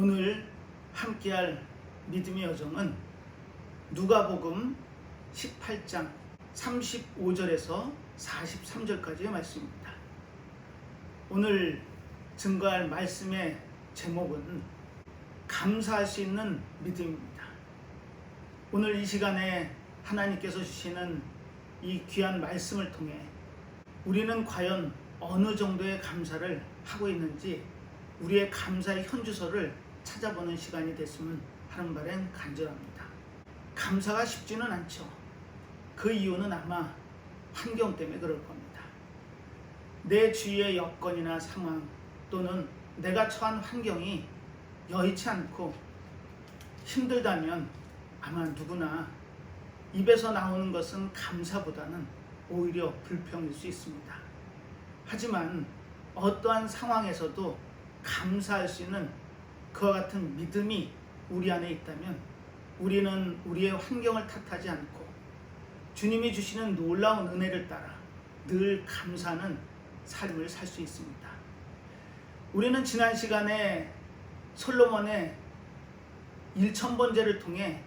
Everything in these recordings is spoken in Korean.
오늘 함께할 믿음의 여정은 누가복음 18장 35절에서 43절까지의 말씀입니다. 오늘 증거할 말씀의 제목은 감사할 수 있는 믿음입니다. 오늘 이 시간에 하나님께서 주시는 이 귀한 말씀을 통해 우리는 과연 어느 정도의 감사를 하고 있는지 우리의 감사의 현주소를 찾아보는 시간이 됐으면 하는 바람 간절합니다. 감사가 쉽지는 않죠. 그 이유는 아마 환경 때문에 그럴 겁니다. 내 주위의 여건이나 상황 또는 내가 처한 환경이 여의치 않고 힘들다면 아마 누구나 입에서 나오는 것은 감사보다는 오히려 불평일 수 있습니다. 하지만 어떠한 상황에서도 감사할 수 있는 그와 같은 믿음이 우리 안에 있다면 우리는 우리의 환경을 탓하지 않고 주님이 주시는 놀라운 은혜를 따라 늘 감사하는 삶을 살 수 있습니다. 우리는 지난 시간에 솔로몬의 1000번제를 통해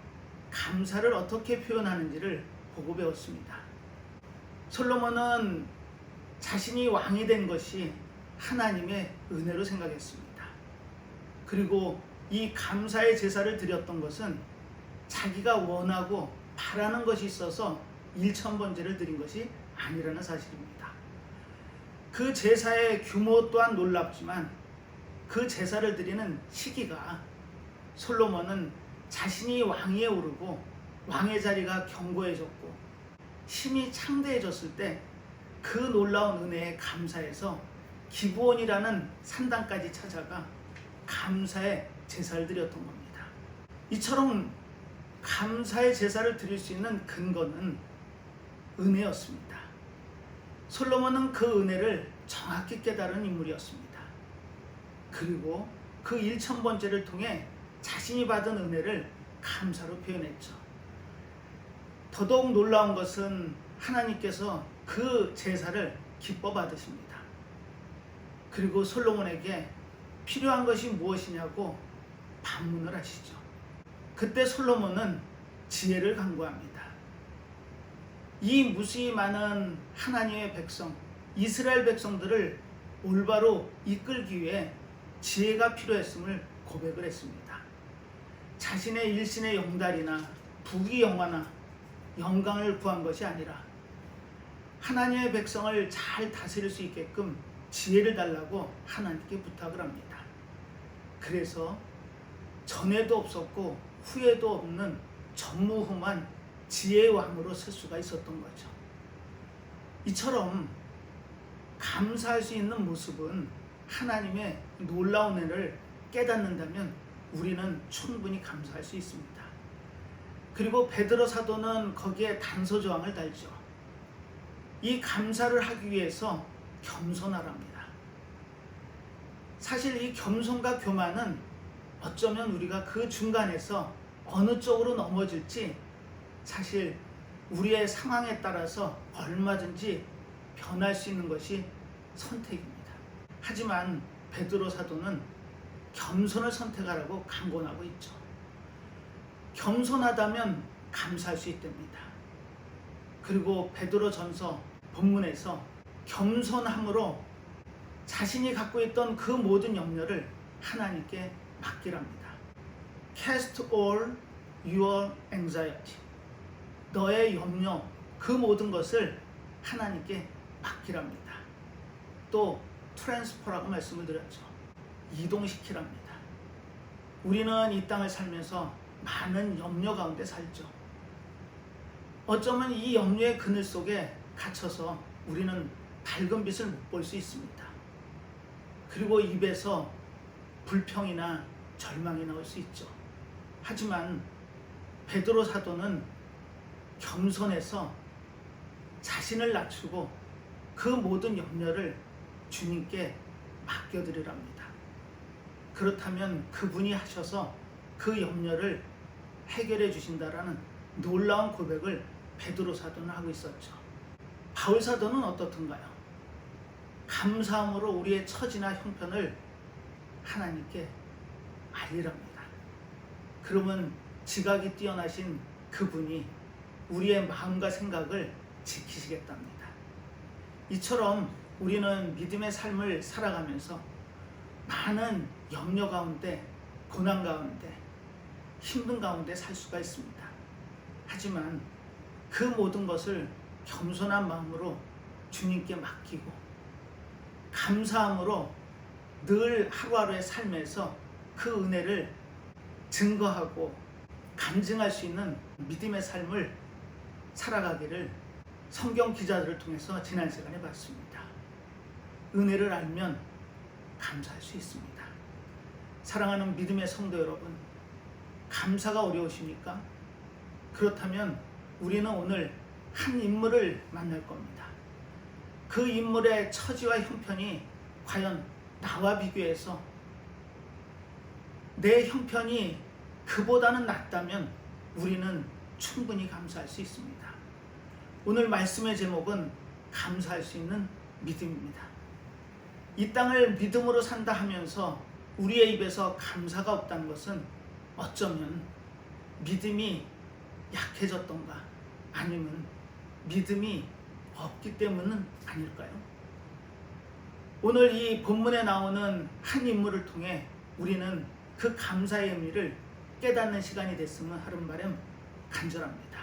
감사를 어떻게 표현하는지를 보고 배웠습니다. 솔로몬은 자신이 왕이 된 것이 하나님의 은혜로 생각했습니다. 그리고 이 감사의 제사를 드렸던 것은 자기가 원하고 바라는 것이 있어서 1000번제를 드린 것이 아니라는 사실입니다. 그 제사의 규모 또한 놀랍지만 그 제사를 드리는 시기가 솔로몬은 자신이 왕위에 오르고 왕의 자리가 견고해졌고 힘이 창대해졌을 때 그 놀라운 은혜에 감사해서 기브온이라는 산당까지 찾아가 감사의 제사를 드렸던 겁니다. 이처럼 감사의 제사를 드릴 수 있는 근거는 은혜였습니다. 솔로몬은 그 은혜를 정확히 깨달은 인물이었습니다. 그리고 그 1000번제를 통해 자신이 받은 은혜를 감사로 표현했죠. 더더욱 놀라운 것은 하나님께서 그 제사를 기뻐 받으십니다. 그리고 솔로몬에게 필요한 것이 무엇이냐고 반문을 하시죠. 그때 솔로몬은 지혜를 간구합니다. 이 무수히 많은 하나님의 백성, 이스라엘 백성들을 올바로 이끌기 위해 지혜가 필요했음을 고백을 했습니다. 자신의 일신의 영달이나 부귀영화나 영광을 구한 것이 아니라 하나님의 백성을 잘 다스릴 수 있게끔 지혜를 달라고 하나님께 부탁을 합니다. 그래서 전에도 없었고 후에도 없는 전무후무한 지혜의 왕으로 쓸 수가 있었던 거죠. 이처럼 감사할 수 있는 모습은 하나님의 놀라운 은혜를 깨닫는다면 우리는 충분히 감사할 수 있습니다. 그리고 베드로 사도는 거기에 단서조항을 달죠. 이 감사를 하기 위해서 겸손하랍니다. 사실 이 겸손과 교만은 어쩌면 우리가 그 중간에서 어느 쪽으로 넘어질지 사실 우리의 상황에 따라서 얼마든지 변할 수 있는 것이 선택입니다. 하지만 베드로 사도는 겸손을 선택하라고 강권하고 있죠. 겸손하다면 감사할 수 있답니다. 그리고 베드로전서 본문에서 겸손함으로 자신이 갖고 있던 그 모든 염려를 하나님께 맡기랍니다. Cast all your anxiety. 너의 염려, 그 모든 것을 하나님께 맡기랍니다. 또 트랜스퍼라고 말씀을 드렸죠. 이동시키랍니다. 우리는 이 땅을 살면서 많은 염려 가운데 살죠. 어쩌면 이 염려의 그늘 속에 갇혀서 우리는 밝은 빛을 못 볼 수 있습니다. 그리고 입에서 불평이나 절망이 나올 수 있죠. 하지만 베드로 사도는 겸손해서 자신을 낮추고 그 모든 염려를 주님께 맡겨드리랍니다. 그렇다면 그분이 하셔서 그 염려를 해결해 주신다라는 놀라운 고백을 베드로 사도는 하고 있었죠. 바울 사도는 어떻던가요? 감사함으로 우리의 처지나 형편을 하나님께 알리랍니다. 그러면 지각이 뛰어나신 그분이 우리의 마음과 생각을 지키시겠답니다. 이처럼 우리는 믿음의 삶을 살아가면서 많은 염려 가운데, 고난 가운데, 힘든 가운데 살 수가 있습니다. 하지만 그 모든 것을 겸손한 마음으로 주님께 맡기고 감사함으로 늘 하루하루의 삶에서 그 은혜를 증거하고 간증할 수 있는 믿음의 삶을 살아가기를 성경 기자들을 통해서 지난 시간에 봤습니다. 은혜를 알면 감사할 수 있습니다. 사랑하는 믿음의 성도 여러분, 감사가 어려우십니까? 그렇다면 우리는 오늘 한 인물을 만날 겁니다. 그 인물의 처지와 형편이 과연 나와 비교해서 내 형편이 그보다는 낫다면 우리는 충분히 감사할 수 있습니다. 오늘 말씀의 제목은 감사할 수 있는 믿음입니다. 이 땅을 믿음으로 산다 하면서 우리의 입에서 감사가 없다는 것은 어쩌면 믿음이 약해졌던가 아니면 믿음이 없기 때문은 아닐까요? 오늘 이 본문에 나오는 한 인물을 통해 우리는 그 감사의 의미를 깨닫는 시간이 됐으면 하는 바람 간절합니다.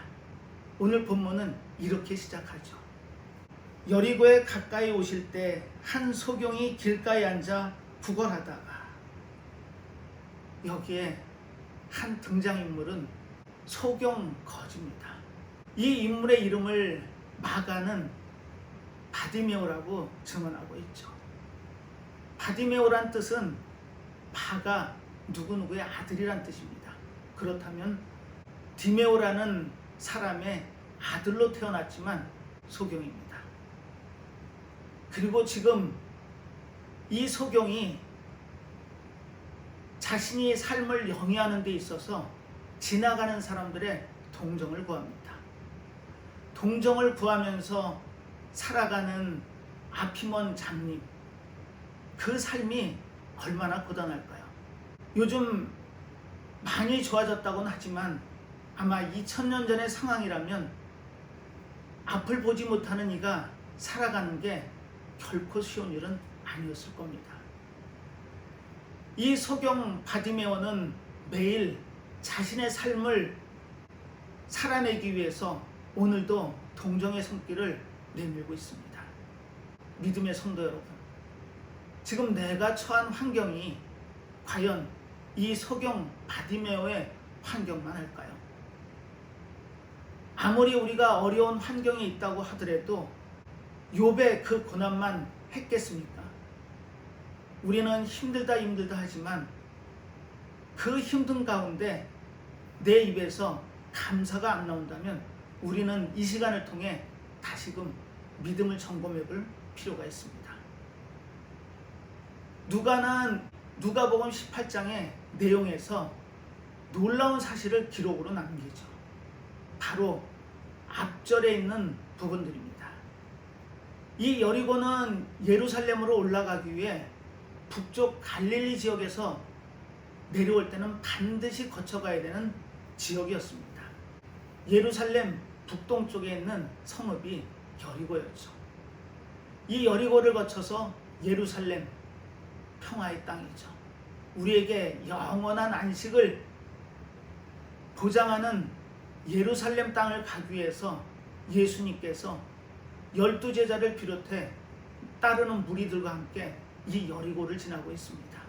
오늘 본문은 이렇게 시작하죠. 여리고에 가까이 오실 때 한 소경이 길가에 앉아 구걸하다가, 여기에 한 등장인물은 소경 거지입니다. 이 인물의 이름을 마가는 바디메오라고 증언하고 있죠. 바디메오란 뜻은 바가 누구누구의 아들이란 뜻입니다. 그렇다면 디메오라는 사람의 아들로 태어났지만 소경입니다. 그리고 지금 이 소경이 자신이 삶을 영위하는 데 있어서 지나가는 사람들의 동정을 구합니다. 동정을 구하면서 살아가는 아피먼 장님, 그 삶이 얼마나 고단할까요? 요즘 많이 좋아졌다고는 하지만 아마 2000년 전의 상황이라면 앞을 보지 못하는 이가 살아가는 게 결코 쉬운 일은 아니었을 겁니다. 이 소경 바디메오는 매일 자신의 삶을 살아내기 위해서 오늘도 동정의 손길을 내밀고 있습니다. 믿음의 성도 여러분, 지금 내가 처한 환경이 과연 이 소경 바디메오의 환경만 할까요? 아무리 우리가 어려운 환경에 있다고 하더라도 욥의 그 고난만 했겠습니까? 우리는 힘들다 하지만 그 힘든 가운데 내 입에서 감사가 안 나온다면 우리는 이 시간을 통해 다시금 믿음을 점검해 볼 필요가 있습니다. 누가복음 18장의 내용에서 놀라운 사실을 기록으로 남기죠. 바로 앞절에 있는 부분들입니다. 이 여리고는 예루살렘으로 올라가기 위해 북쪽 갈릴리 지역에서 내려올 때는 반드시 거쳐가야 되는 지역이었습니다. 예루살렘 북동쪽에 있는 성읍이 여리고였죠. 이 여리고를 거쳐서 예루살렘, 평화의 땅이죠. 우리에게 영원한 안식을 보장하는 예루살렘 땅을 가기 위해서 예수님께서 12제자를 비롯해 따르는 무리들과 함께 이 여리고를 지나고 있습니다.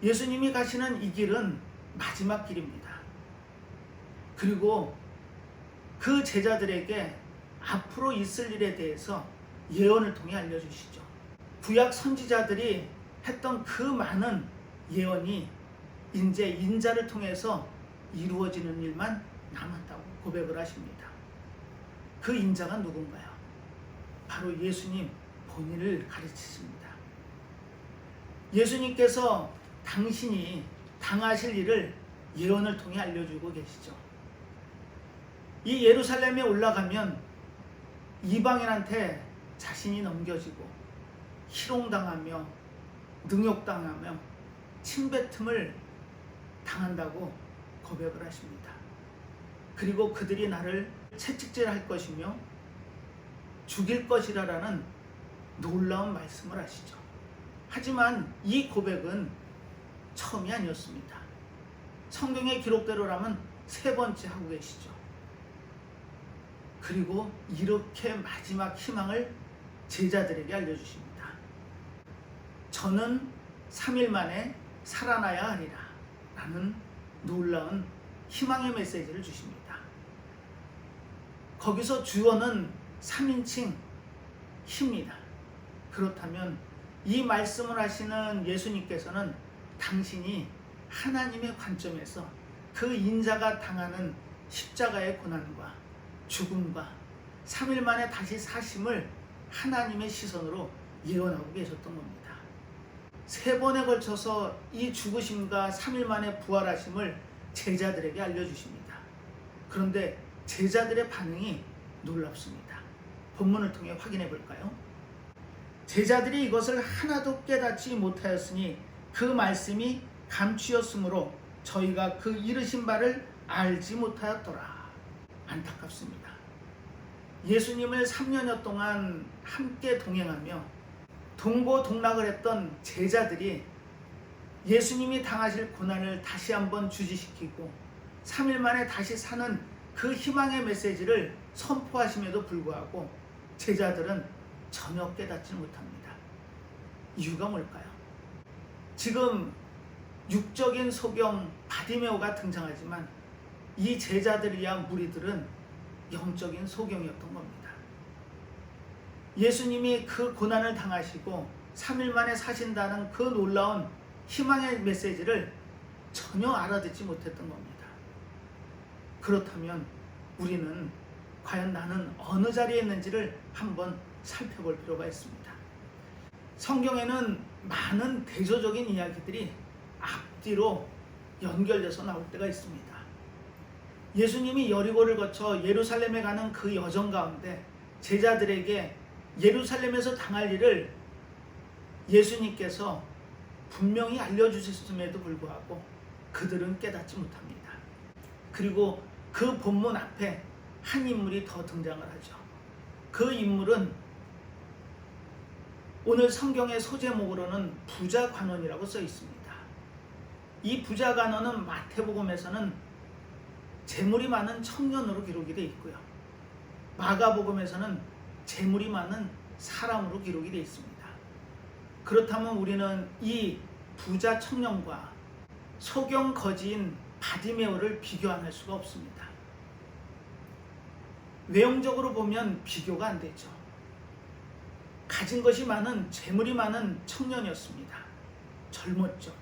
예수님이 가시는 이 길은 마지막 길입니다. 그리고 그 제자들에게 앞으로 있을 일에 대해서 예언을 통해 알려주시죠. 구약 선지자들이 했던 그 많은 예언이 이제 인자를 통해서 이루어지는 일만 남았다고 고백을 하십니다. 그 인자가 누군가요? 바로 예수님 본인을 가르치십니다. 예수님께서 당신이 당하실 일을 예언을 통해 알려주고 계시죠. 이 예루살렘에 올라가면 이방인한테 자신이 넘겨지고 희롱당하며 능욕당하며 침뱉음을 당한다고 고백을 하십니다. 그리고 그들이 나를 채찍질할 것이며 죽일 것이라라는 놀라운 말씀을 하시죠. 하지만 이 고백은 처음이 아니었습니다. 성경의 기록대로라면 세 번째 하고 계시죠. 그리고 이렇게 마지막 희망을 제자들에게 알려주십니다. 저는 3일 만에 살아나야 하리라 라는 놀라운 희망의 메시지를 주십니다. 거기서 주어는 3인칭 힘이다. 그렇다면 이 말씀을 하시는 예수님께서는 당신이 하나님의 관점에서 그 인자가 당하는 십자가의 고난과 죽음과 3일 만에 다시 사심을 하나님의 시선으로 예언하고 계셨던 겁니다. 3번에 걸쳐서 이 죽으심과 3일 만에 부활하심을 제자들에게 알려주십니다. 그런데 제자들의 반응이 놀랍습니다. 본문을 통해 확인해 볼까요? 제자들이 이것을 하나도 깨닫지 못하였으니 그 말씀이 감추었으므로 저희가 그 이르신 바를 알지 못하였더라. 안타깝습니다. 예수님을 3년여 동안 함께 동행하며 동고동락을 했던 제자들이 예수님이 당하실 고난을 다시 한번 주지시키고 3일 만에 다시 사는 그 희망의 메시지를 선포하심에도 불구하고 제자들은 전혀 깨닫지 못합니다. 이유가 뭘까요? 지금 육적인 소경 바디메오가 등장하지만 이 제자들이야 무리들은 영적인 소경이었던 겁니다. 예수님이 그 고난을 당하시고 3일 만에 사신다는 그 놀라운 희망의 메시지를 전혀 알아듣지 못했던 겁니다. 그렇다면 우리는 과연 나는 어느 자리에 있는지를 한번 살펴볼 필요가 있습니다. 성경에는 많은 대조적인 이야기들이 앞뒤로 연결돼서 나올 때가 있습니다. 예수님이 여리고를 거쳐 예루살렘에 가는 그 여정 가운데 제자들에게 예루살렘에서 당할 일을 예수님께서 분명히 알려주셨음에도 불구하고 그들은 깨닫지 못합니다. 그리고 그 본문 앞에 한 인물이 더 등장을 하죠. 그 인물은 오늘 성경의 소제목으로는 부자 관원이라고 써 있습니다. 이 부자 관원은 마태복음에서는 재물이 많은 청년으로 기록이 되어 있고요. 마가복음에서는 재물이 많은 사람으로 기록이 되어 있습니다. 그렇다면 우리는 이 부자 청년과 소경 거지인 바디메오를 비교 안 할 수가 없습니다. 외형적으로 보면 비교가 안 되죠. 가진 것이 많은 재물이 많은 청년이었습니다. 젊었죠.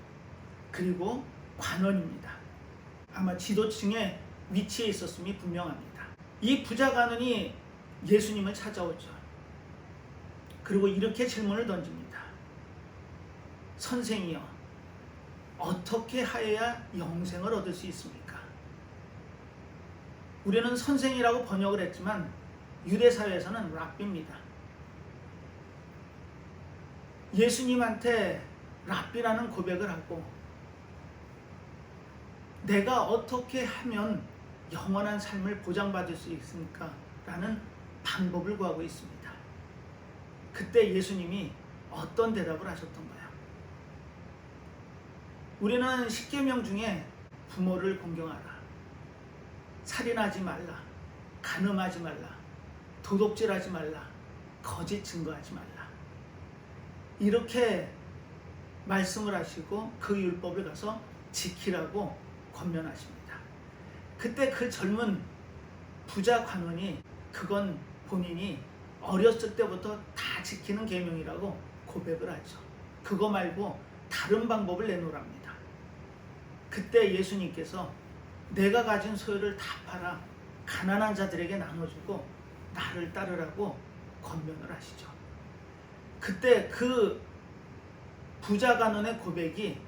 그리고 관원입니다. 아마 지도층에 위치해 있었음이 분명합니다. 이 부자 관원이 예수님을 찾아오죠. 그리고 이렇게 질문을 던집니다. 선생이여, 어떻게 하여야 영생을 얻을 수 있습니까? 우리는 선생이라고 번역을 했지만 유대사회에서는 랍비입니다. 예수님한테 랍비라는 고백을 하고 내가 어떻게 하면 영원한 삶을 보장받을 수 있습니까? 라는 방법을 구하고 있습니다. 그때 예수님이 어떤 대답을 하셨던가요? 우리는 10계명 중에 부모를 공경하라, 살인하지 말라, 간음하지 말라, 도둑질하지 말라, 거짓 증거하지 말라, 이렇게 말씀을 하시고 그 율법을 가서 지키라고 권면하십니다. 그때 그 젊은 부자 관원이 그건 본인이 어렸을 때부터 다 지키는 계명이라고 고백을 하죠. 그거 말고 다른 방법을 내놓으랍니다. 그때 예수님께서 내가 가진 소유를 다 팔아 가난한 자들에게 나눠주고 나를 따르라고 권면을 하시죠. 그때 그 부자 관원의 고백이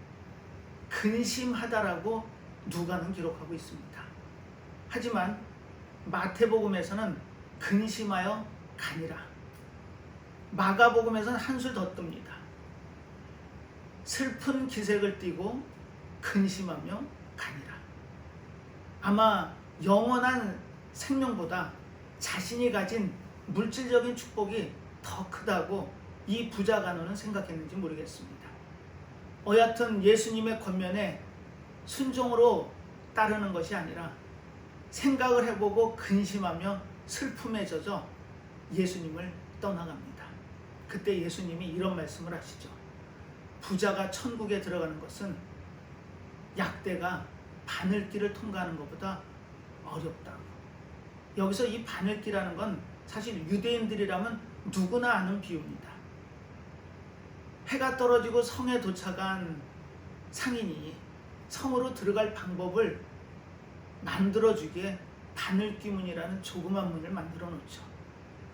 근심하다라고 누가는 기록하고 있습니다. 하지만 마태복음에서는 근심하여 가니라, 마가복음에서는 한술 더 뜹니다. 슬픈 기색을 띠고 근심하며 가니라. 아마 영원한 생명보다 자신이 가진 물질적인 축복이 더 크다고 이 부자 간호는 생각했는지 모르겠습니다. 여하튼 예수님의 권면에 순종으로 따르는 것이 아니라 생각을 해보고 근심하며 슬픔에 젖어 예수님을 떠나갑니다. 그때 예수님이 이런 말씀을 하시죠. 부자가 천국에 들어가는 것은 약대가 바늘길을 통과하는 것보다 어렵다고. 여기서 이 바늘길이라는 건 사실 유대인들이라면 누구나 아는 비유입니다. 해가 떨어지고 성에 도착한 상인이 성으로 들어갈 방법을 만들어주기에 바늘귀문이라는 조그만 문을 만들어 놓죠.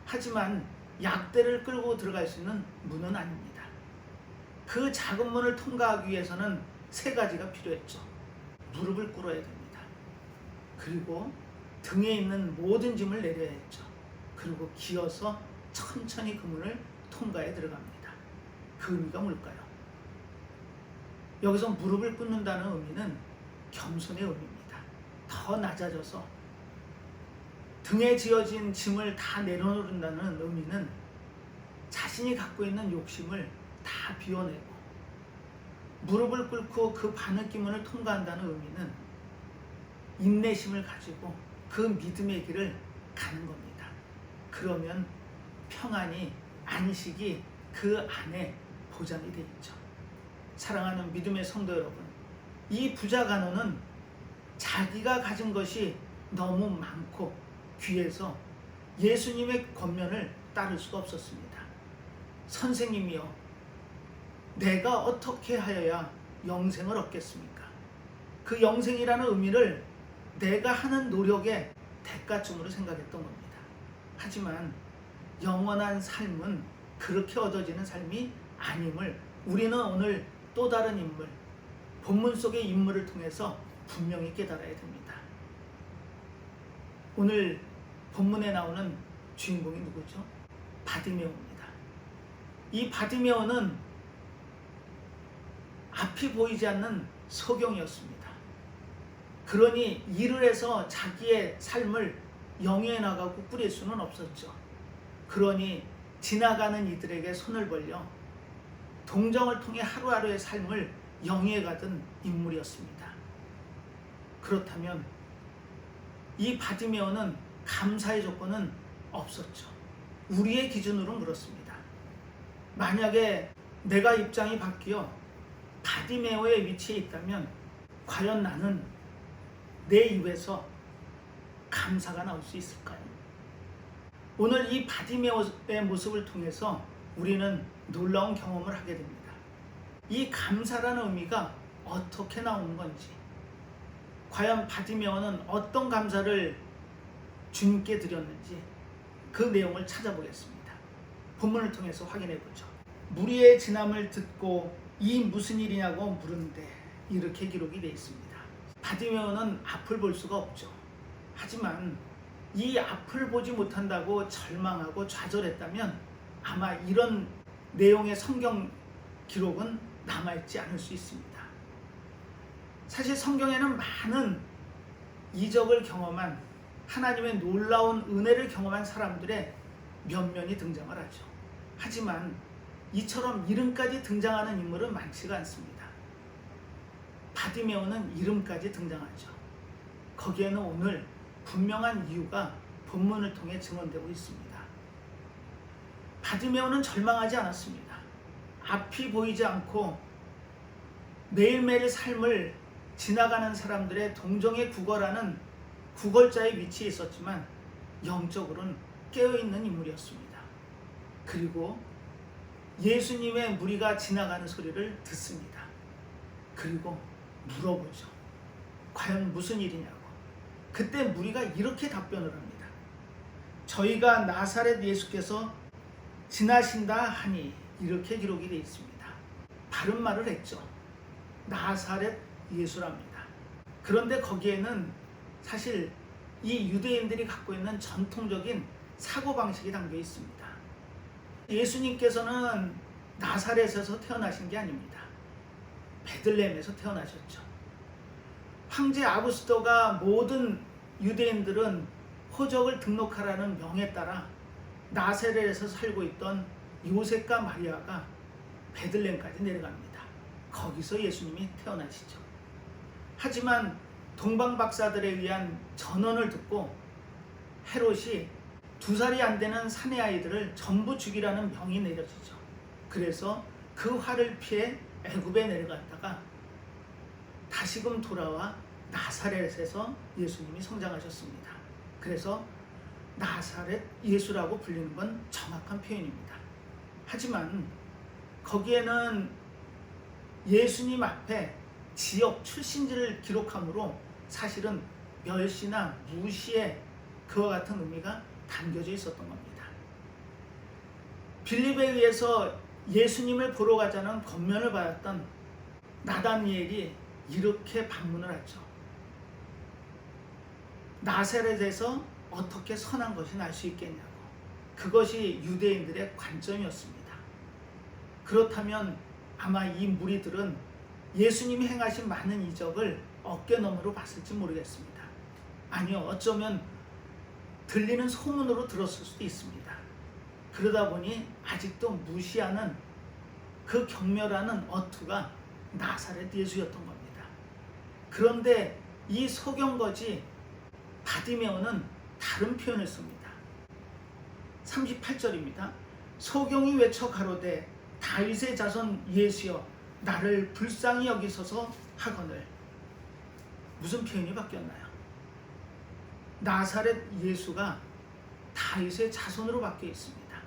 하지만 약대를 끌고 들어갈 수 있는 문은 아닙니다. 그 작은 문을 통과하기 위해서는 세 가지가 필요했죠. 무릎을 꿇어야 됩니다. 그리고 등에 있는 모든 짐을 내려야 했죠. 그리고 기어서 천천히 그 문을 통과해 들어갑니다. 그 의미가 뭘까요? 여기서 무릎을 꿇는다는 의미는 겸손의 의미입니다. 더 낮아져서 등에 지어진 짐을 다 내려놓는다는 의미는 자신이 갖고 있는 욕심을 다 비워내고 무릎을 꿇고 그 바늘기문을 통과한다는 의미는 인내심을 가지고 그 믿음의 길을 가는 겁니다. 그러면 평안이, 안식이 그 안에 보장이 되어 있죠. 사랑하는 믿음의 성도 여러분, 이 부자 간호는 자기가 가진 것이 너무 많고 귀해서 예수님의 권면을 따를 수가 없었습니다. 선생님이여, 내가 어떻게 하여야 영생을 얻겠습니까? 그 영생이라는 의미를 내가 하는 노력의 대가쯤으로 생각했던 겁니다. 하지만 영원한 삶은 그렇게 얻어지는 삶이 아님을 우리는 오늘 또 다른 인물, 본문 속의 인물을 통해서 분명히 깨달아야 됩니다. 오늘 본문에 나오는 주인공이 누구죠? 바디메오입니다. 이 바디메오는 앞이 보이지 않는 소경이었습니다. 그러니 일을 해서 자기의 삶을 영위해 나가고 꾸릴 수는 없었죠. 그러니 지나가는 이들에게 손을 벌려 동정을 통해 하루하루의 삶을 영위해 가던 인물이었습니다. 그렇다면 이 바디메오는 감사의 조건은 없었죠. 우리의 기준으로 물었습니다. 만약에 내가 입장이 바뀌어 바디메오의 위치에 있다면 과연 나는 내 입에서 감사가 나올 수 있을까요? 오늘 이 바디메오의 모습을 통해서 우리는 놀라운 경험을 하게 됩니다. 이 감사라는 의미가 어떻게 나오는 건지, 과연 바디메오는 어떤 감사를 주님께 드렸는지 그 내용을 찾아보겠습니다. 본문을 통해서 확인해 보죠. 무리의 진함을 듣고 이 무슨 일이냐고 물은데 이렇게 기록이 되어 있습니다. 바디메오는 앞을 볼 수가 없죠. 하지만 이 앞을 보지 못한다고 절망하고 좌절했다면 아마 이런 내용의 성경 기록은 남아있지 않을 수 있습니다. 사실 성경에는 많은 이적을 경험한, 하나님의 놀라운 은혜를 경험한 사람들의 면면이 등장을 하죠. 하지만 이처럼 이름까지 등장하는 인물은 많지가 않습니다. 바디메오는 이름까지 등장하죠. 거기에는 오늘 분명한 이유가 본문을 통해 증언되고 있습니다. 바디메오는 절망하지 않았습니다. 앞이 보이지 않고 매일매일 삶을 지나가는 사람들의 동정의 구걸하는 구걸자의 위치에 있었지만 영적으로는 깨어있는 인물이었습니다. 그리고 예수님의 무리가 지나가는 소리를 듣습니다. 그리고 물어보죠. 과연 무슨 일이냐고. 그때 무리가 이렇게 답변을 합니다. 저희가 나사렛 예수께서 지나신다 하니, 이렇게 기록이 되어 있습니다. 바른 말을 했죠. 나사렛 예수랍니다. 그런데 거기에는 사실 이 유대인들이 갖고 있는 전통적인 사고방식이 담겨 있습니다. 예수님께서는 나사렛에서 태어나신 게 아닙니다. 베들레헴에서 태어나셨죠. 황제 아구스토가 모든 유대인들은 호적을 등록하라는 명에 따라 나사렛에서 살고 있던 요셉과 마리아가 베들레헴까지 내려갑니다. 거기서 예수님이 태어나시죠. 하지만 동방 박사들에 의한 전언을 듣고 헤롯이 2살이 안 되는 사내 아이들을 전부 죽이라는 명이 내려지죠. 그래서 그 화를 피해 애굽에 내려갔다가 다시금 돌아와 나사렛에서 예수님이 성장하셨습니다. 그래서 나사렛 예수라고 불리는 건 정확한 표현입니다. 하지만 거기에는 예수님 앞에 지역 출신지를 기록함으로 사실은 멸시나 무시의 그와 같은 의미가 담겨져 있었던 겁니다. 빌립에 의해서 예수님을 보러 가자는 권면을 받았던 나다니엘이 이렇게 반문을 하죠. 나사렛에서 어떻게 선한 것이 날 수 있겠냐고. 그것이 유대인들의 관점이었습니다. 그렇다면 아마 이 무리들은 예수님이 행하신 많은 이적을 어깨너머로 봤을지 모르겠습니다. 아니요, 어쩌면 들리는 소문으로 들었을 수도 있습니다. 그러다 보니 아직도 무시하는 그 경멸하는 어투가 나사렛 예수였던 겁니다. 그런데 이 소경거지 바디메오는 다른 표현을 씁니다. 38절입니다. 소경이 외쳐 가로되 다윗의 자손 예수여 나를 불쌍히 여기소서 하거늘. 무슨 표현이 바뀌었나요? 나사렛 예수가 다윗의 자손으로 바뀌어 있습니다.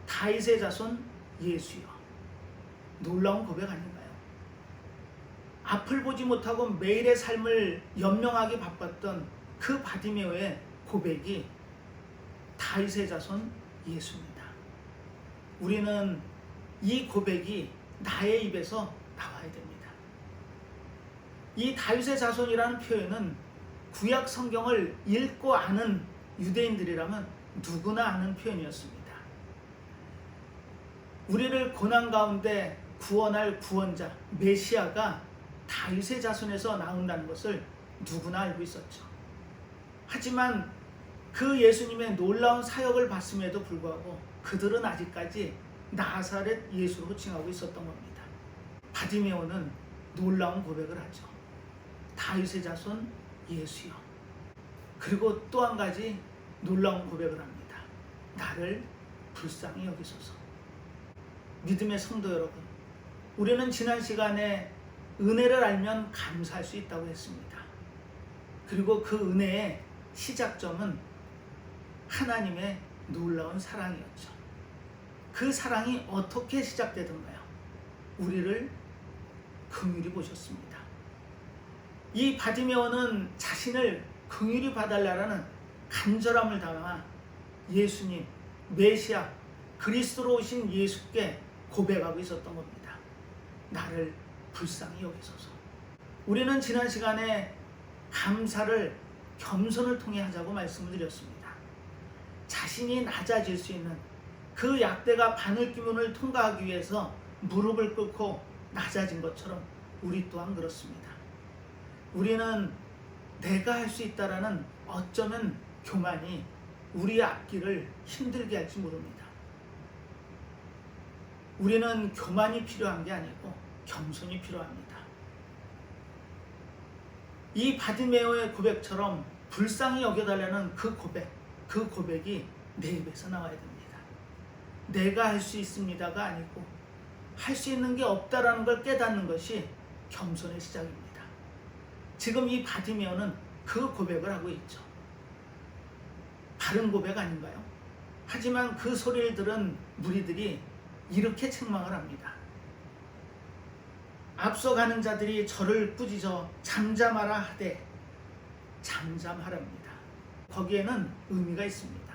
다윗의 자손 예수여. 놀라운 고백 아닌가요? 앞을 보지 못하고 매일의 삶을 연명하게 바빴던 그 바디메오의 고백이 다윗의 자손 예수입니다. 우리는 이 고백이 나의 입에서 나와야 됩니다. 이 다윗의 자손이라는 표현은 구약 성경을 읽고 아는 유대인들이라면 누구나 아는 표현이었습니다. 우리를 고난 가운데 구원할 구원자 메시아가 다윗의 자손에서 나온다는 것을 누구나 알고 있었죠. 하지만 그 예수님의 놀라운 사역을 봤음에도 불구하고 그들은 아직까지 나사렛 예수로 호칭하고 있었던 겁니다. 바디메오는 놀라운 고백을 하죠. 다윗의 자손 예수여. 그리고 또 한 가지 놀라운 고백을 합니다. 나를 불쌍히 여기소서. 믿음의 성도 여러분, 우리는 지난 시간에 은혜를 알면 감사할 수 있다고 했습니다. 그리고 그 은혜의 시작점은 하나님의 놀라운 사랑이었죠. 그 사랑이 어떻게 시작되던가요? 우리를 긍휼히 보셨습니다. 이 바디메오는 자신을 긍휼히 봐달라는 간절함을 담아 예수님, 메시아, 그리스도로 오신 예수께 고백하고 있었던 겁니다. 나를 불쌍히 여기소서. 우리는 지난 시간에 감사를 겸손을 통해 하자고 말씀을 드렸습니다. 자신이 낮아질 수 있는 그 약대가 바늘기문을 통과하기 위해서 무릎을 꿇고 낮아진 것처럼 우리 또한 그렇습니다. 우리는 내가 할 수 있다라는 어쩌면 교만이 우리의 앞길을 힘들게 할지 모릅니다. 우리는 교만이 필요한 게 아니고 겸손이 필요합니다. 이 바디메오의 고백처럼 불쌍히 여겨달라는 그 고백이 내 입에서 나와야 됩니다. 내가 할 수 있습니다가 아니고 할 수 있는 게 없다라는 걸 깨닫는 것이 겸손의 시작입니다. 지금 이 바디메오는 그 고백을 하고 있죠. 바른 고백 아닌가요? 하지만 그 소리를 들은 무리들이 이렇게 책망을 합니다. 앞서가는 자들이 저를 꾸짖어 잠잠하라 하되 잠잠하랍니다. 거기에는 의미가 있습니다.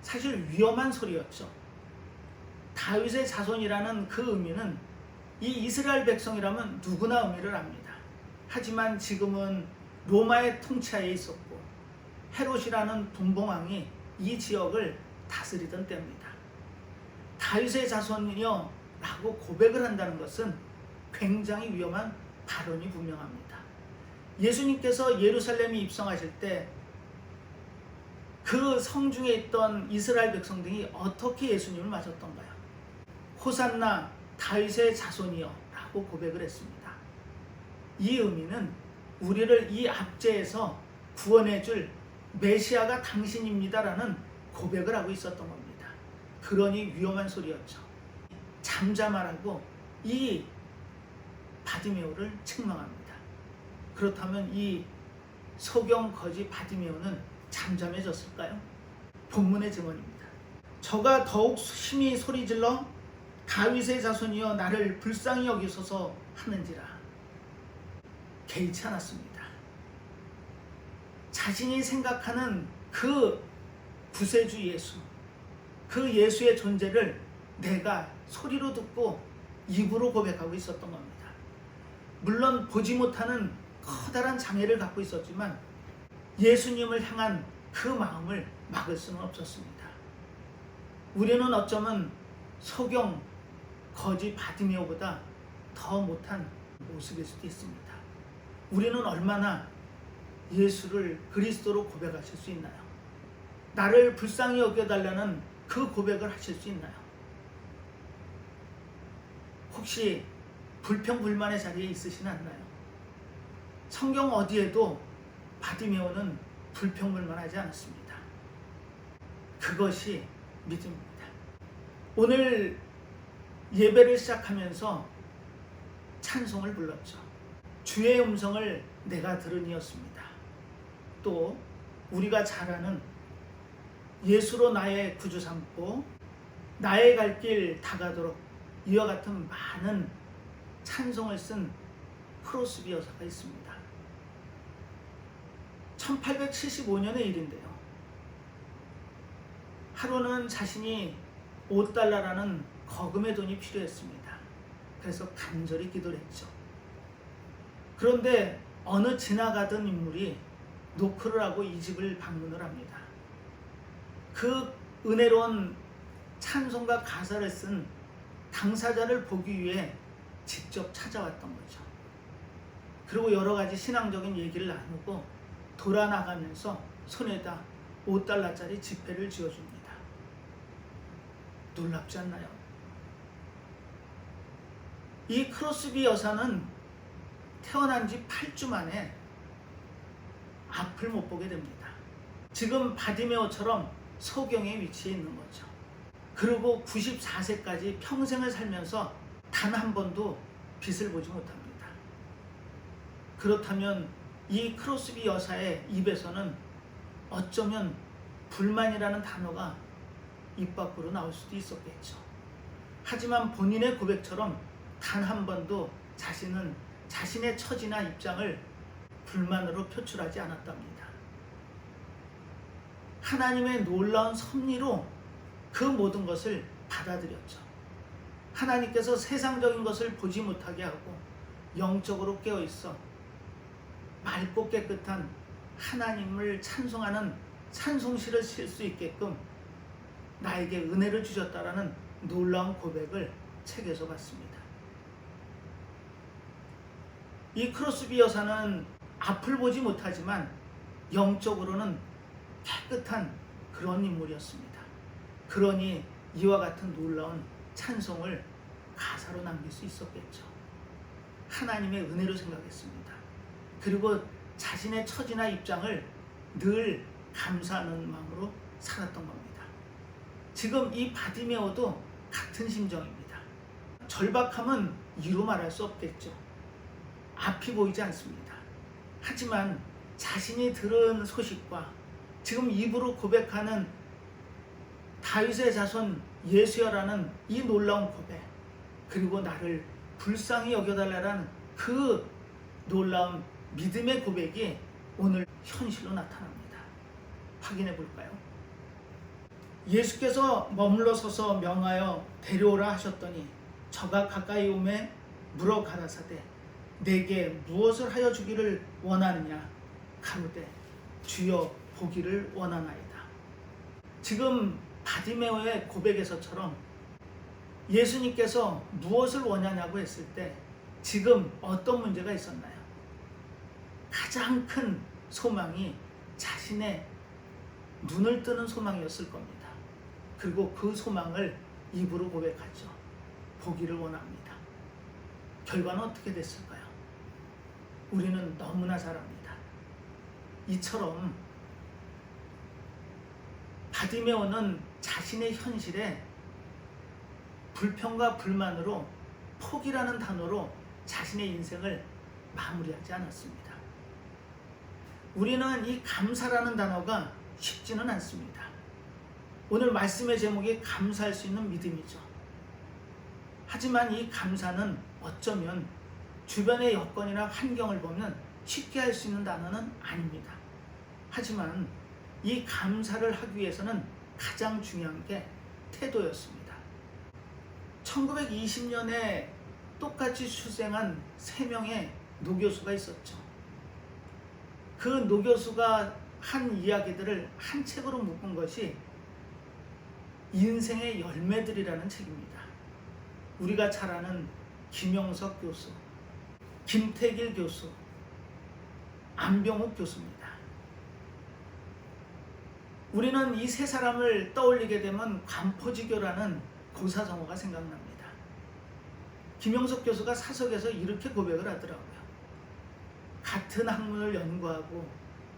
사실 위험한 소리였죠. 다윗의 자손이라는 그 의미는 이 이스라엘 백성이라면 누구나 의미를 압니다. 하지만 지금은 로마의 통치하에 있었고 헤롯이라는 분봉왕이 이 지역을 다스리던 때입니다. 다윗의 자손이여 라고 고백을 한다는 것은 굉장히 위험한 발언이 분명합니다. 예수님께서 예루살렘에 입성하실 때 그 성중에 있던 이스라엘 백성들이 어떻게 예수님을 맞았던가요? 호산나 다윗의 자손이여 라고 고백을 했습니다. 이 의미는 우리를 이 압제에서 구원해 줄 메시아가 당신입니다 라는 고백을 하고 있었던 겁니다. 그러니 위험한 소리였죠. 잠잠하라고 이 바디메오를 책망합니다. 그렇다면 이 소경 거지 바디메오는 잠잠해졌을까요? 본문의 증언입니다. 저가 더욱 심히 소리질러 다윗의 자손이여 나를 불쌍히 여기소서 하는지라. 개의치 않았습니다. 자신이 생각하는 그 구세주 예수, 그 예수의 존재를 내가 소리로 듣고 입으로 고백하고 있었던 겁니다. 물론 보지 못하는 커다란 장애를 갖고 있었지만 예수님을 향한 그 마음을 막을 수는 없었습니다. 우리는 어쩌면 소경 거지 바디메오보다 더 못한 모습일 수도 있습니다. 우리는 얼마나 예수를 그리스도로 고백하실 수 있나요? 나를 불쌍히 여겨달라는 그 고백을 하실 수 있나요? 혹시 불평불만의 자리에 있으신 않나요? 성경 어디에도 바디메오는 불평불만하지 않았습니다. 그것이 믿음입니다. 오늘 예배를 시작하면서 찬송을 불렀죠. 주의 음성을 내가 들으니였습니다. 또 우리가 잘 아는 예수로 나의 구주 삼고 나의 갈 길 다가도록 이와 같은 많은 찬송을 쓴 크로스비 여사가 있습니다. 1875년의 일인데요. 하루는 자신이 $5라는 거금의 돈이 필요했습니다. 그래서 간절히 기도를 했죠. 그런데 어느 지나가던 인물이 노크를 하고 이 집을 방문을 합니다. 그 은혜로운 찬송과 가사를 쓴 당사자를 보기 위해 직접 찾아왔던 거죠. 그리고 여러 가지 신앙적인 얘기를 나누고 돌아나가면서 손에다 $5짜리 지폐를 쥐어줍니다. 놀랍지 않나요? 이 크로스비 여사는 태어난 지 8주 만에 앞을 못 보게 됩니다. 지금 바디메오처럼 소경에 위치해 있는 거죠. 그리고 94세까지 평생을 살면서 단 한 번도 빛을 보지 못합니다. 그렇다면 이 크로스비 여사의 입에서는 어쩌면 불만이라는 단어가 입 밖으로 나올 수도 있었겠죠. 하지만 본인의 고백처럼 단 한 번도 자신은 자신의 처지나 입장을 불만으로 표출하지 않았답니다. 하나님의 놀라운 섭리로 그 모든 것을 받아들였죠. 하나님께서 세상적인 것을 보지 못하게 하고 영적으로 깨어있어 맑고 깨끗한 하나님을 찬송하는 찬송시를 쓸 수 있게끔 나에게 은혜를 주셨다라는 놀라운 고백을 책에서 봤습니다. 이 크로스비 여사는 앞을 보지 못하지만 영적으로는 깨끗한 그런 인물이었습니다. 그러니 이와 같은 놀라운 찬송을 가사로 남길 수 있었겠죠. 하나님의 은혜로 생각했습니다. 그리고 자신의 처지나 입장을 늘 감사하는 마음으로 살았던 겁니다. 지금 이 바디메오도 같은 심정입니다. 절박함은 이루 말할 수 없겠죠. 앞이 보이지 않습니다. 하지만 자신이 들은 소식과 지금 입으로 고백하는 다윗의 자손 예수여라는 이 놀라운 고백, 그리고 나를 불쌍히 여겨달라는 그 놀라운 믿음의 고백이 오늘 현실로 나타납니다. 확인해 볼까요? 예수께서 머물러 서서 명하여 데려오라 하셨더니 저가 가까이 오매 물어 가라사대 내게 무엇을 하여 주기를 원하느냐 가로되 주여 보기를 원하나이다. 지금 바디메오의 고백에서처럼 예수님께서 무엇을 원하냐고 했을 때 지금 어떤 문제가 있었나요? 가장 큰 소망이 자신의 눈을 뜨는 소망이었을 겁니다. 그리고 그 소망을 입으로 고백하죠. 보기를 원합니다. 결과는 어떻게 됐을까요? 우리는 너무나 잘 압니다. 이처럼 바디메오는 자신의 현실에 불평과 불만으로 포기라는 단어로 자신의 인생을 마무리하지 않았습니다. 우리는 이 감사라는 단어가 쉽지는 않습니다. 오늘 말씀의 제목이 감사할 수 있는 믿음이죠. 하지만 이 감사는 어쩌면 주변의 여건이나 환경을 보면 쉽게 할 수 있는 단어는 아닙니다. 하지만 이 감사를 하기 위해서는 가장 중요한 게 태도였습니다. 1920년에 똑같이 출생한 3명의 노교수가 있었죠. 그 노교수가 한 이야기들을 한 책으로 묶은 것이 인생의 열매들이라는 책입니다. 우리가 잘 아는 김영석 교수, 김태길 교수, 안병욱 교수입니다. 우리는 이 세 사람을 떠올리게 되면 관포지교라는 고사성어가 생각납니다. 김영석 교수가 사석에서 이렇게 고백을 하더라고요. 같은 학문을 연구하고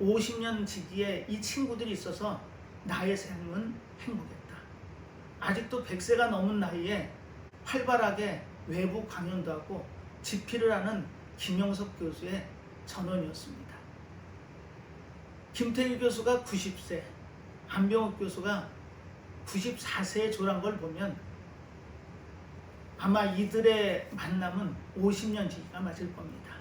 50년 지기에 이 친구들이 있어서 나의 삶은 행복했다. 아직도 100세가 넘은 나이에 활발하게 외부 강연도 하고 집필을 하는 김영석 교수의 전원이었습니다. 김태일 교수가 90세, 안병욱 교수가 94세에 졸한 걸 보면 아마 이들의 만남은 50년 지기가 맞을 겁니다.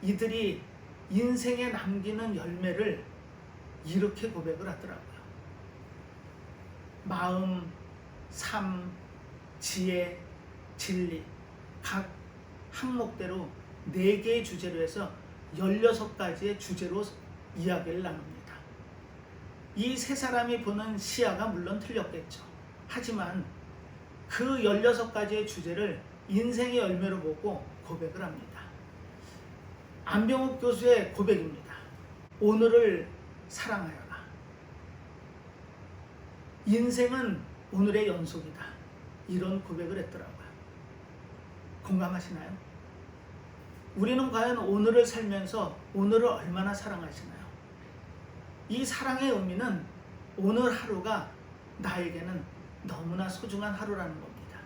이들이 인생에 남기는 열매를 이렇게 고백을 하더라고요. 마음, 삶, 지혜, 진리 각 항목대로 4개의 주제로 해서 16가지의 주제로 이야기를 나눕니다. 이 세 사람이 보는 시야가 물론 틀렸겠죠. 하지만 그 16가지의 주제를 인생의 열매로 보고 고백을 합니다. 안병욱 교수의 고백입니다. 오늘을 사랑하여라. 인생은 오늘의 연속이다. 이런 고백을 했더라고요. 공감하시나요? 우리는 과연 오늘을 살면서 오늘을 얼마나 사랑하시나요? 이 사랑의 의미는 오늘 하루가 나에게는 너무나 소중한 하루라는 겁니다.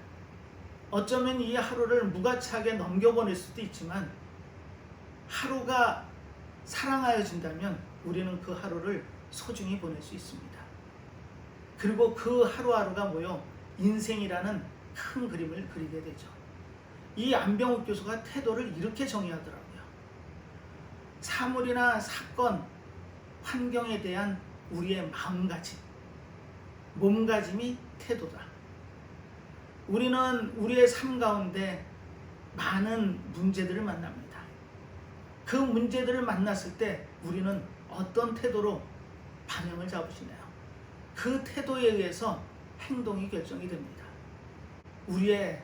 어쩌면 이 하루를 무가치하게 넘겨보낼 수도 있지만 하루가 사랑하여진다면 우리는 그 하루를 소중히 보낼 수 있습니다. 그리고 그 하루하루가 모여 인생이라는 큰 그림을 그리게 되죠. 이 안병욱 교수가 태도를 이렇게 정의하더라고요. 사물이나 사건, 환경에 대한 우리의 마음가짐, 몸가짐이 태도다. 우리는 우리의 삶 가운데 많은 문제들을 만납니다. 그 문제들을 만났을 때 우리는 어떤 태도로 방향을 잡으시나요? 그 태도에 의해서 행동이 결정이 됩니다. 우리의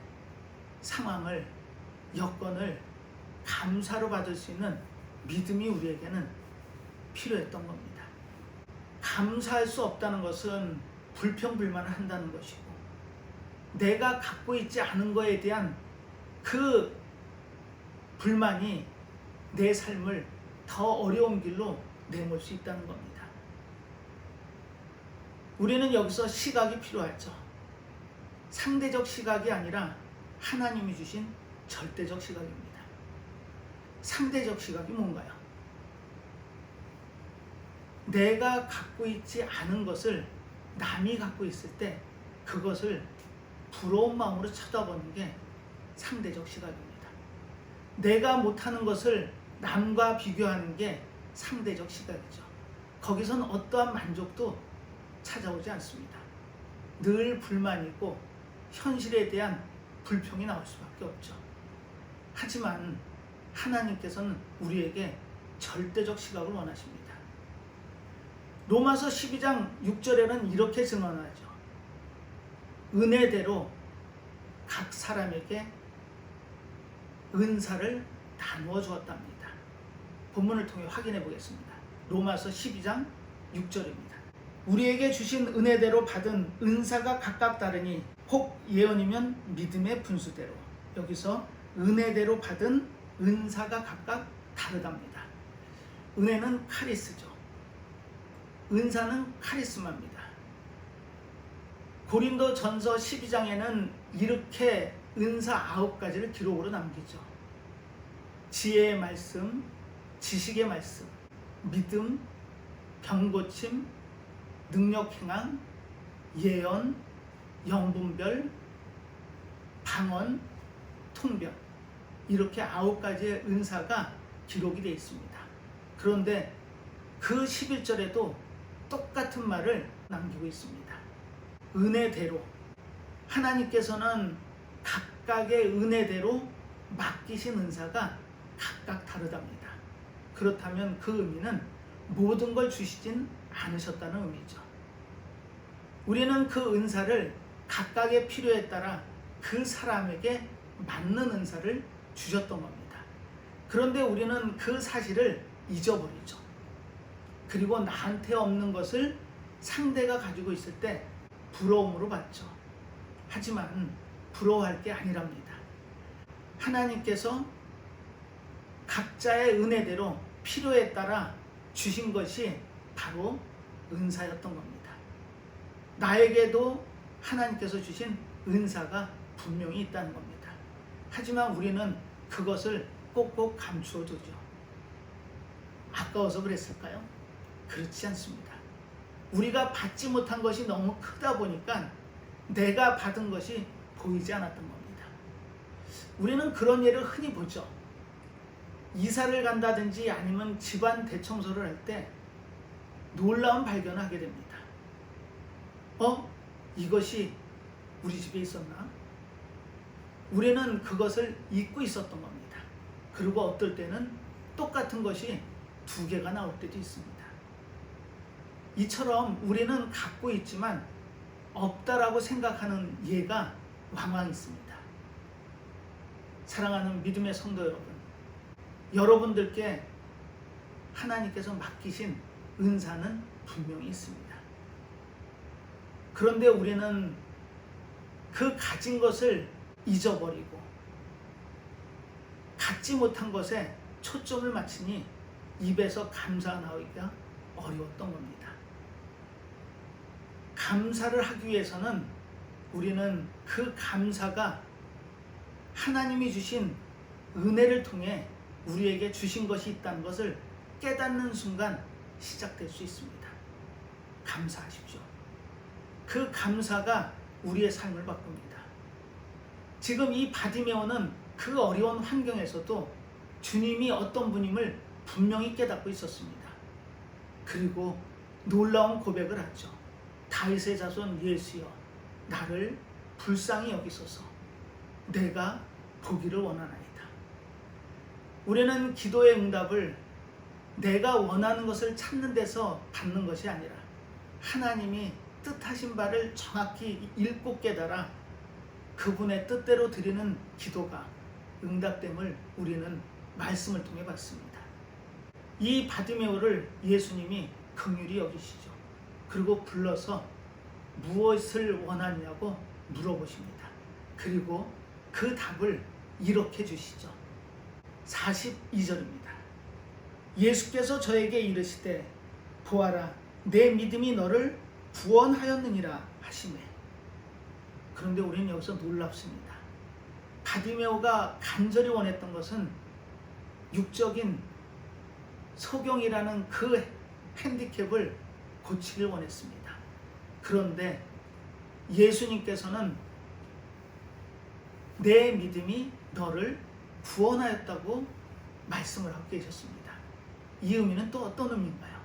상황을, 여건을 감사로 받을 수 있는 믿음이 우리에게는 필요했던 겁니다. 감사할 수 없다는 것은 불평불만을 한다는 것이고, 내가 갖고 있지 않은 것에 대한 그 불만이 내 삶을 더 어려운 길로 내몰 수 있다는 겁니다. 우리는 여기서 시각이 필요하죠. 상대적 시각이 아니라 하나님이 주신 절대적 시각입니다. 상대적 시각이 뭔가요? 내가 갖고 있지 않은 것을 남이 갖고 있을 때 그것을 부러운 마음으로 쳐다보는 게 상대적 시각입니다. 내가 못하는 것을 남과 비교하는 게 상대적 시각이죠. 거기선 어떠한 만족도 찾아오지 않습니다. 늘 불만이고 현실에 대한 불평이 나올 수밖에 없죠. 하지만 하나님께서는 우리에게 절대적 시각을 원하십니다. 로마서 12장 6절에는 이렇게 증언하죠. 은혜대로 각 사람에게 은사를 나누어 주었답니다. 본문을 통해 확인해 보겠습니다. 로마서 12장 6절입니다. 우리에게 주신 은혜대로 받은 은사가 각각 다르니 혹 예언이면 믿음의 분수대로. 여기서 은혜대로 받은 은사가 각각 다르답니다. 은혜는 카리스죠. 은사는 카리스마입니다. 고린도 전서 12장에는 이렇게 은사 9가지를 기록으로 남기죠. 지혜의 말씀, 지식의 말씀, 믿음, 병고침, 능력 행한, 예언, 영분별, 방언, 통변, 이렇게 9가지의 은사가 기록이 되어 있습니다. 그런데 그 11절에도 똑같은 말을 남기고 있습니다. 은혜대로. 하나님께서는 각각의 은혜대로 맡기신 은사가 각각 다르답니다. 그렇다면 그 의미는 모든 걸 주시진 않으셨다는 의미죠. 우리는 그 은사를 각각의 필요에 따라 그 사람에게 맞는 은사를 주셨던 겁니다. 그런데 우리는 그 사실을 잊어버리죠. 그리고 나한테 없는 것을 상대가 가지고 있을 때 부러움으로 받죠. 하지만 부러워할 게 아니랍니다. 하나님께서 각자의 은혜대로 필요에 따라 주신 것이 바로 은사였던 겁니다. 나에게도 하나님께서 주신 은사가 분명히 있다는 겁니다. 하지만 우리는 그것을 꼭꼭 감추어 두죠. 아까워서 그랬을까요? 그렇지 않습니다. 우리가 받지 못한 것이 너무 크다 보니까 내가 받은 것이 보이지 않았던 겁니다. 우리는 그런 예를 흔히 보죠. 이사를 간다든지 아니면 집안 대청소를 할 때 놀라운 발견을 하게 됩니다. 이것이 우리 집에 있었나? 우리는 그것을 잊고 있었던 겁니다. 그리고 어떨 때는 똑같은 것이 2개가 나올 때도 있습니다. 이처럼 우리는 갖고 있지만 없다라고 생각하는 예가 왕왕 있습니다. 사랑하는 믿음의 성도 여러분, 여러분들께 하나님께서 맡기신 은사는 분명히 있습니다. 그런데 우리는 그 가진 것을 잊어버리고 갖지 못한 것에 초점을 맞추니 입에서 감사가 나오기가 어려웠던 겁니다. 감사를 하기 위해서는 우리는 그 감사가 하나님이 주신 은혜를 통해 우리에게 주신 것이 있다는 것을 깨닫는 순간 시작될 수 있습니다. 감사하십시오. 그 감사가 우리의 삶을 바꿉니다. 지금 이 바디메오는 그 어려운 환경에서도 주님이 어떤 분임을 분명히 깨닫고 있었습니다. 그리고 놀라운 고백을 하죠. 다윗의 자손 예수여, 나를 불쌍히 여기소서. 내가 보기를 원하나이다. 우리는 기도의 응답을 내가 원하는 것을 찾는 데서 받는 것이 아니라 하나님이 뜻하신 바를 정확히 읽고 깨달아 그분의 뜻대로 드리는 기도가 응답됨을 우리는 말씀을 통해 봤습니다. 이 바디메오를 예수님이 긍휼히 여기시죠. 그리고 불러서 무엇을 원하냐고 물어보십니다. 그리고 그 답을 이렇게 주시죠. 42절입니다. 예수께서 저에게 이르시되 보아라, 내 믿음이 너를 구원하였느니라 하시매. 그런데 우리는 여기서 놀랍습니다. 바디메오가 간절히 원했던 것은 육적인 소경이라는 그 핸디캡을 고치길 원했습니다. 그런데 예수님께서는 내 믿음이 너를 구원하였다고 말씀을 하고 계셨습니다. 이 의미는 또 어떤 의미인가요?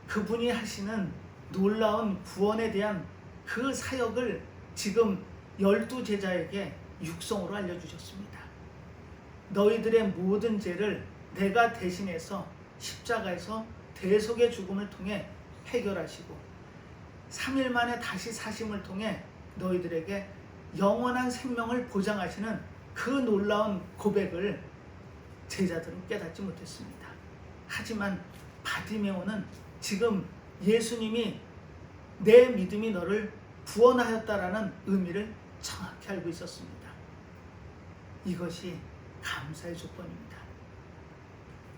그분이 하시는 놀라운 구원에 대한 그 사역을 지금 12제자에게 육성으로 알려주셨습니다. 너희들의 모든 죄를 내가 대신해서 십자가에서 대속의 죽음을 통해 해결하시고 3일 만에 다시 사심을 통해 너희들에게 영원한 생명을 보장하시는 그 놀라운 고백을 제자들은 깨닫지 못했습니다. 하지만 바디메오는 지금 예수님이 내 믿음이 너를 구원하였다라는 의미를 정확히 알고 있었습니다. 이것이 감사의 조건입니다.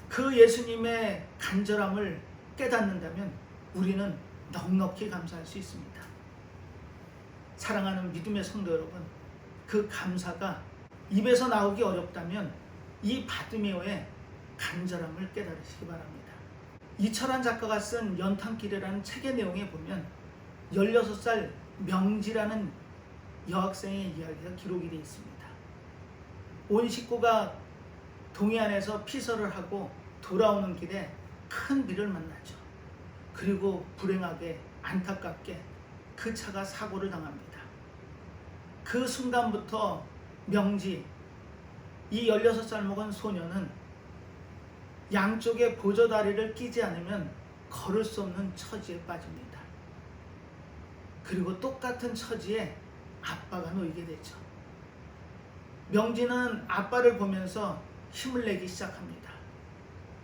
그 예수님의 간절함을 깨닫는다면 우리는 넉넉히 감사할 수 있습니다. 사랑하는 믿음의 성도 여러분, 그 감사가 입에서 나오기 어렵다면 이 바디메오의 간절함을 깨달으시기 바랍니다. 이철환 작가가 쓴 연탄길이라는 책의 내용에 보면 16살 명지라는 여학생의 이야기가 기록이 되어 있습니다. 온 식구가 동해안에서 피서를 하고 돌아오는 길에 큰 비를 만나죠. 그리고 불행하게 안타깝게 그 차가 사고를 당합니다. 그 순간부터 명지, 이 16살 먹은 소녀는 양쪽에 보조다리를 끼지 않으면 걸을 수 없는 처지에 빠집니다. 그리고 똑같은 처지에 아빠가 놓이게 되죠. 명지는 아빠를 보면서 힘을 내기 시작합니다.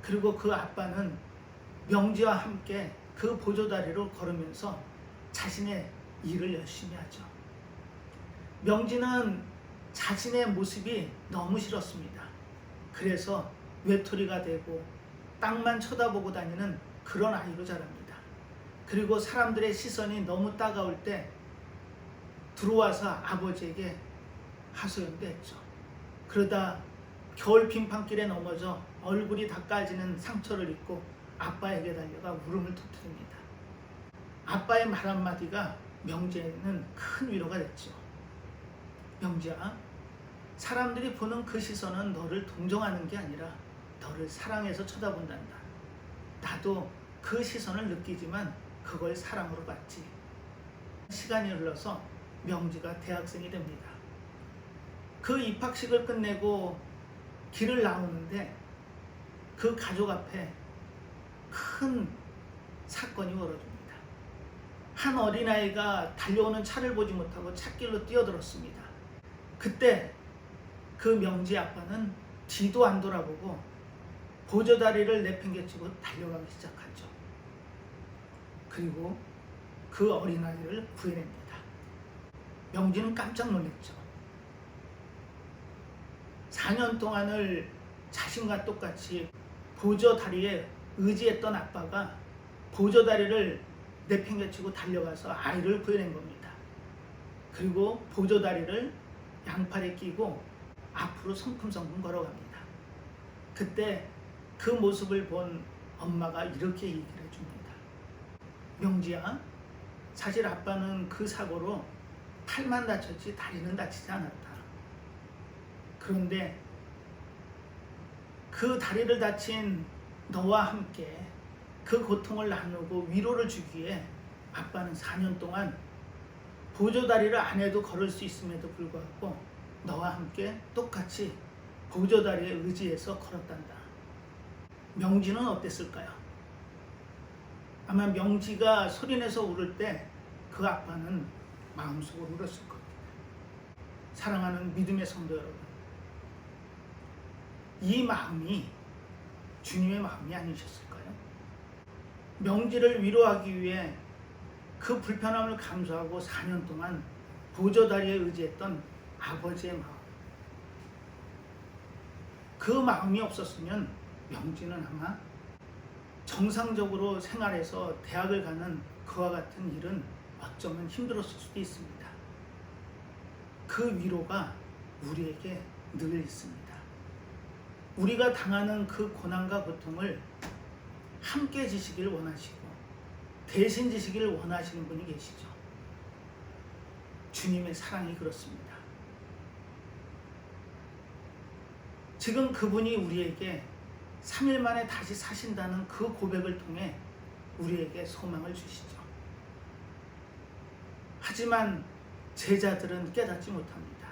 그리고 그 아빠는 명지와 함께 그 보조다리로 걸으면서 자신의 일을 열심히 하죠. 명지는 자신의 모습이 너무 싫었습니다. 그래서 외톨이가 되고 땅만 쳐다보고 다니는 그런 아이로 자랍니다. 그리고 사람들의 시선이 너무 따가울 때 들어와서 아버지에게 하소연도 했죠. 그러다 겨울 빙판길에 넘어져 얼굴이 다 까지는 상처를 입고 아빠에게 달려가 울음을 터뜨립니다. 아빠의 말 한마디가 명지에는 큰 위로가 됐죠. 명지야, 사람들이 보는 그 시선은 너를 동정하는 게 아니라 너를 사랑해서 쳐다본단다. 나도 그 시선을 느끼지만 그걸 사랑으로 봤지. 시간이 흘러서 명지가 대학생이 됩니다. 그 입학식을 끝내고 길을 나오는데 그 가족 앞에 큰 사건이 벌어집니다. 한 어린아이가 달려오는 차를 보지 못하고 찻길로 뛰어들었습니다. 그때 그 명지 아빠는 뒤도 안 돌아보고 보조다리를 내팽개치고 달려가기 시작하죠. 그리고 그 어린아이를 구해냅니다. 명지는 깜짝 놀랐죠. 4년 동안을 자신과 똑같이 보조다리에 의지했던 아빠가 보조다리를 내팽개치고 달려가서 아이를 구해낸 겁니다. 그리고 보조다리를 양팔에 끼고 앞으로 성큼성큼 걸어갑니다. 그때 그 모습을 본 엄마가 이렇게 얘기를 해줍니다. 명지야, 사실 아빠는 그 사고로 팔만 다쳤지 다리는 다치지 않았다. 그런데 그 다리를 다친 너와 함께 그 고통을 나누고 위로를 주기에 아빠는 4년 동안 보조다리를 안 해도 걸을 수 있음에도 불구하고 너와 함께 똑같이 보조다리에 의지해서 걸었단다. 명지는 어땠을까요? 아마 명지가 소리내서 울을 때 그 아빠는 마음속으로 울었을 겁니다. 사랑하는 믿음의 성도 여러분, 이 마음이 주님의 마음이 아니셨을까요? 명지를 위로하기 위해 그 불편함을 감수하고 4년 동안 보조다리에 의지했던 아버지의 마음, 그 마음이 없었으면 명지는 아마 정상적으로 생활해서 대학을 가는 그와 같은 일은 어쩌면 힘들었을 수도 있습니다. 그 위로가 우리에게 늘 있습니다. 우리가 당하는 그 고난과 고통을 함께 지시기를 원하시고 대신 지시기를 원하시는 분이 계시죠. 주님의 사랑이 그렇습니다. 지금 그분이 우리에게 3일 만에 다시 사신다는 그 고백을 통해 우리에게 소망을 주시죠. 하지만 제자들은 깨닫지 못합니다.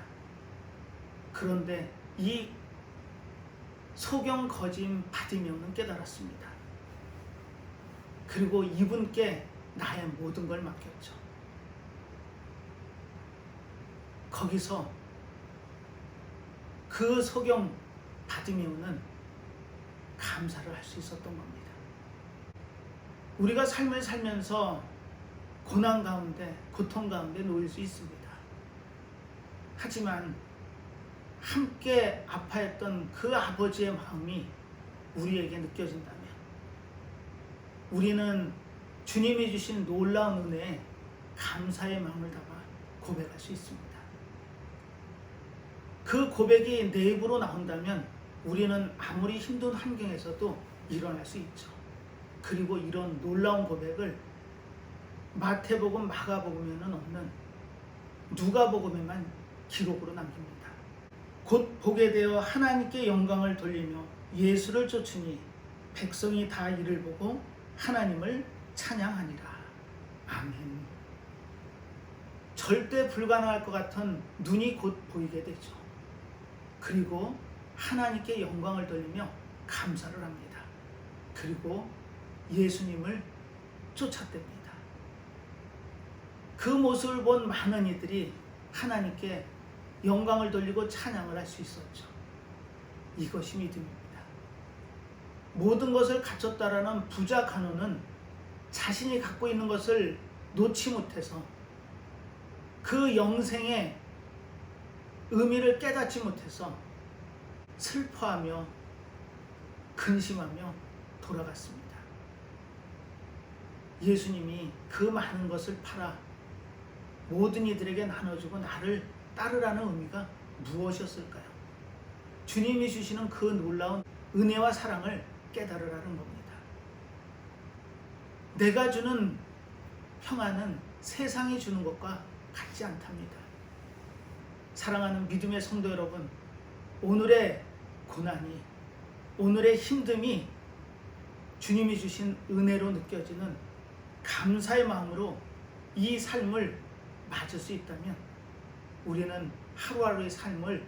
그런데 이 소경 거진 바디메오는 깨달았습니다. 그리고 이분께 나의 모든 걸 맡겼죠. 거기서 그 소경 바디메오는 감사를 할 수 있었던 겁니다. 우리가 삶을 살면서 고난 가운데, 고통 가운데 놓일 수 있습니다. 하지만 함께 아파했던 그 아버지의 마음이 우리에게 느껴진다면 우리는 주님이 주신 놀라운 은혜에 감사의 마음을 담아 고백할 수 있습니다. 그 고백이 내 입으로 나온다면 우리는 아무리 힘든 환경에서도 일어날 수 있죠. 그리고 이런 놀라운 고백을 마태복음, 마가복음에는 없는 누가복음에만 기록으로 남깁니다. 곧 보게 되어 하나님께 영광을 돌리며 예수를 쫓으니 백성이 다 이를 보고 하나님을 찬양하니라. 아멘. 절대 불가능할 것 같은 눈이 곧 보이게 되죠. 그리고 하나님께 영광을 돌리며 감사를 합니다. 그리고 예수님을 쫓아댑니다. 그 모습을 본 많은 이들이 하나님께 영광을 돌리고 찬양을 할 수 있었죠. 이것이 믿음입니다. 모든 것을 갖췄다라는 부자 간호는 자신이 갖고 있는 것을 놓지 못해서 그 영생의 의미를 깨닫지 못해서 슬퍼하며 근심하며 돌아갔습니다. 예수님이 그 많은 것을 팔아 모든 이들에게 나눠주고 나를 따르라는 의미가 무엇이었을까요? 주님이 주시는 그 놀라운 은혜와 사랑을 깨달으라는 겁니다. 내가 주는 평안은 세상이 주는 것과 같지 않답니다. 사랑하는 믿음의 성도 여러분, 오늘의 고난이, 오늘의 힘듦이 주님이 주신 은혜로 느껴지는 감사의 마음으로 이 삶을 맞을 수 있다면 우리는 하루하루의 삶을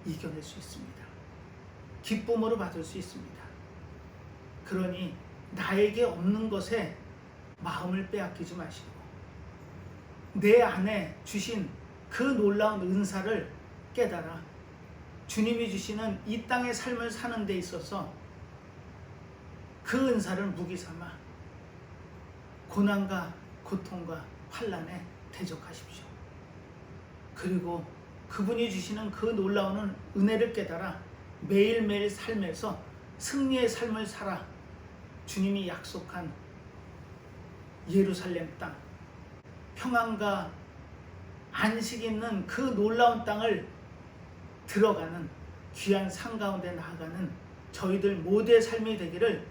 이겨낼 수 있습니다. 기쁨으로 받을 수 있습니다. 그러니 나에게 없는 것에 마음을 빼앗기지 마시고 내 안에 주신 그 놀라운 은사를 깨달아 주님이 주시는 이 땅의 삶을 사는 데 있어서 그 은사를 무기 삼아 고난과 고통과 환난에 대적하십시오. 그리고 그분이 주시는 그 놀라운 은혜를 깨달아 매일매일 삶에서 승리의 삶을 살아 주님이 약속한 예루살렘 땅, 평안과 안식 있는 그 놀라운 땅을 들어가는 귀한 상 가운데 나아가는 저희들 모두의 삶이 되기를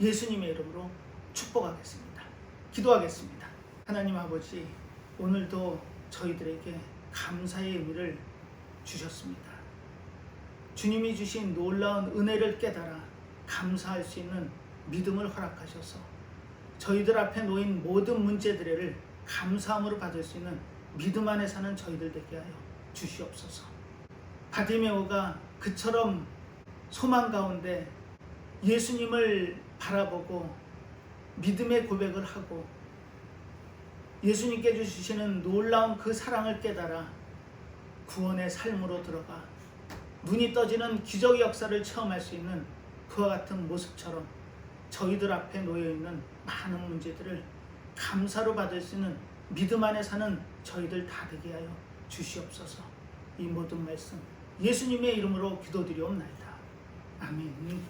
예수님의 이름으로 축복하겠습니다. 기도하겠습니다. 하나님 아버지, 오늘도 저희들에게 감사의 의미를 주셨습니다. 주님이 주신 놀라운 은혜를 깨달아 감사할 수 있는 믿음을 허락하셔서 저희들 앞에 놓인 모든 문제들을 감사함으로 받을 수 있는 믿음 안에 사는 저희들 되게 하여 주시옵소서. 바디메오가 그처럼 소망 가운데 예수님을 바라보고 믿음의 고백을 하고 예수님께 주시는 놀라운 그 사랑을 깨달아 구원의 삶으로 들어가 눈이 떠지는 기적의 역사를 체험할 수 있는 그와 같은 모습처럼 저희들 앞에 놓여있는 많은 문제들을 감사로 받을 수 있는 믿음 안에 사는 저희들 다 되게 하여 주시옵소서. 이 모든 말씀 예수님의 이름으로 기도드리옵나이다. 아멘.